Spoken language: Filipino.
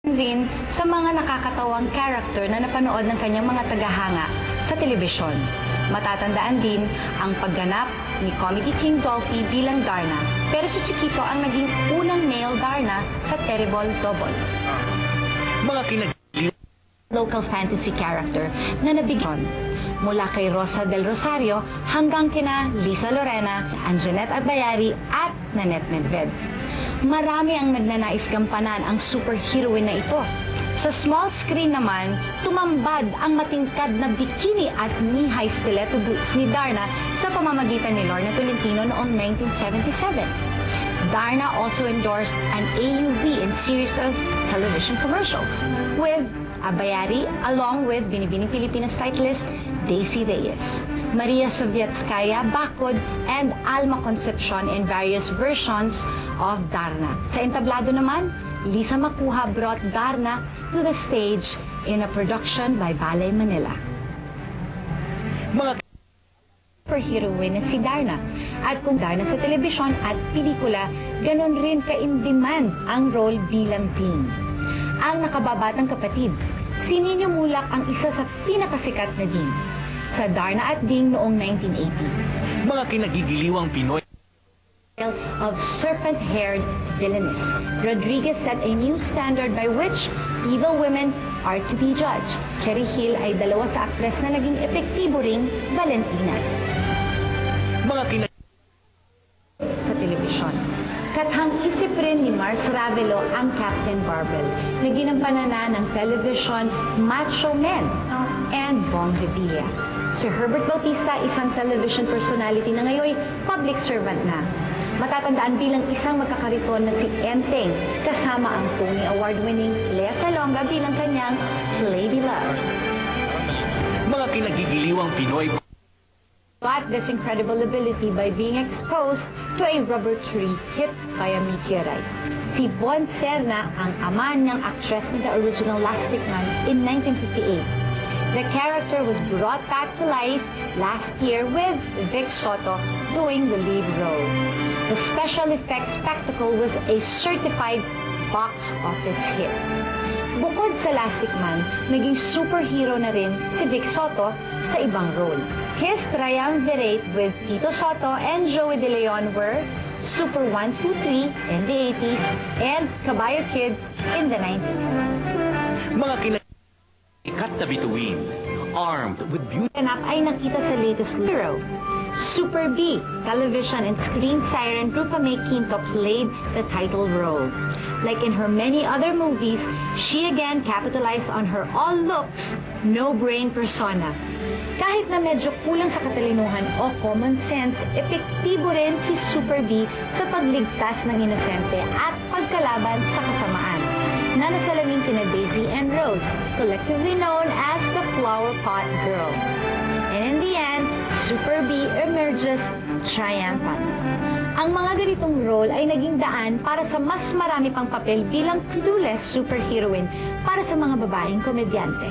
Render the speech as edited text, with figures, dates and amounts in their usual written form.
rin sa mga nakakatawang character na napanood ng kanyang mga tagahanga sa telebisyon. Matatandaan din ang pagganap ni Comedy King Dolphy bilang Darna, pero si Chiquito ang naging unang male Darna sa Terrible Double. Mga Local fantasy character na nabigyan mula kay Rosa del Rosario hanggang kina Lisa Lorena, Anjanette Abayari at Nanette Medved. Marami ang nagnanais gampanan ang superheroine na ito. Sa small screen naman, tumambad ang matingkad na bikini at knee-high stiletto boots ni Darna sa pamamagitan ni Lorna Tolentino noong 1977. Darna also endorsed an AUV in series of television commercials with Abayari along with Binibining Pilipinas titleist Daisy Reyes, Maria Sovietskaya Bakod, and Alma Concepcion in various versions of Darna. Sa entablado naman, Lisa Macuja brought Darna to the stage in a production by Ballet Manila. Mga Superheroine na si Darna. At kung Darna sa telebisyon at pelikula, ganon rin ka-in-demand ang role bilang Dean. Ang nakababatang kapatid, si Nino Mulak ang isa sa pinakasikat na Dean sa Darna at Ding noong 1980. mga kinagigiliwang Pinoy Of serpent-haired villainess, Rodriguez set a new standard by which evil women are to be judged. Cherry Hill ay dalawa sa aktres na naging epektibo ring Valentina mga sa telebisyon. Kathang-isip rin ni Mars Ravelo ang Captain Barbell na ginampanan ng television Macho Men and Bong Revilla. Si Herbert Bautista, isang television personality na ngayon public servant na. Matatandaan bilang isang magkakariton na si Enteng kasama ang Tony Award-winning Lea Salonga bilang kanyang Lady Love. mga kinagigiliwang Pinoy Got this incredible ability by being exposed to a rubber tree hit by a meteorite. Si Bon Serna ang ama niyang actress ng the original Lastic Man in 1958. The character was brought back to life last year with Vic Soto doing the lead role. The special effects spectacle was a certified box office hit. Bukod sa Lastic Man, naging superhero na rin si Vic Soto sa ibang role. His triumvirate with Tito Soto and Joey De Leon were Super 1-2-3 in the 80s and Caballo Kids in the 90s. mga kinasikat na bituin armed with beauty Ganap ay nakita sa latest Hero. Super B, television and screen siren Rupa May Quinto played the title role. Like in her many other movies, she again capitalized on her all-looks, no-brain persona. Kahit na medyo kulang sa katalinuhan o common sense, epektibo rin si Super B sa pagligtas ng inosente at pagkalaban sa kasamaan na nasalamin kina Daisy and Rose, collectively known as the Flower Pot Girls. And in the end, Super B emerges triumphant. Ang mga ganitong role ay naging daan para sa mas marami pang papel bilang clueless superheroine para sa mga babaeng komedyante.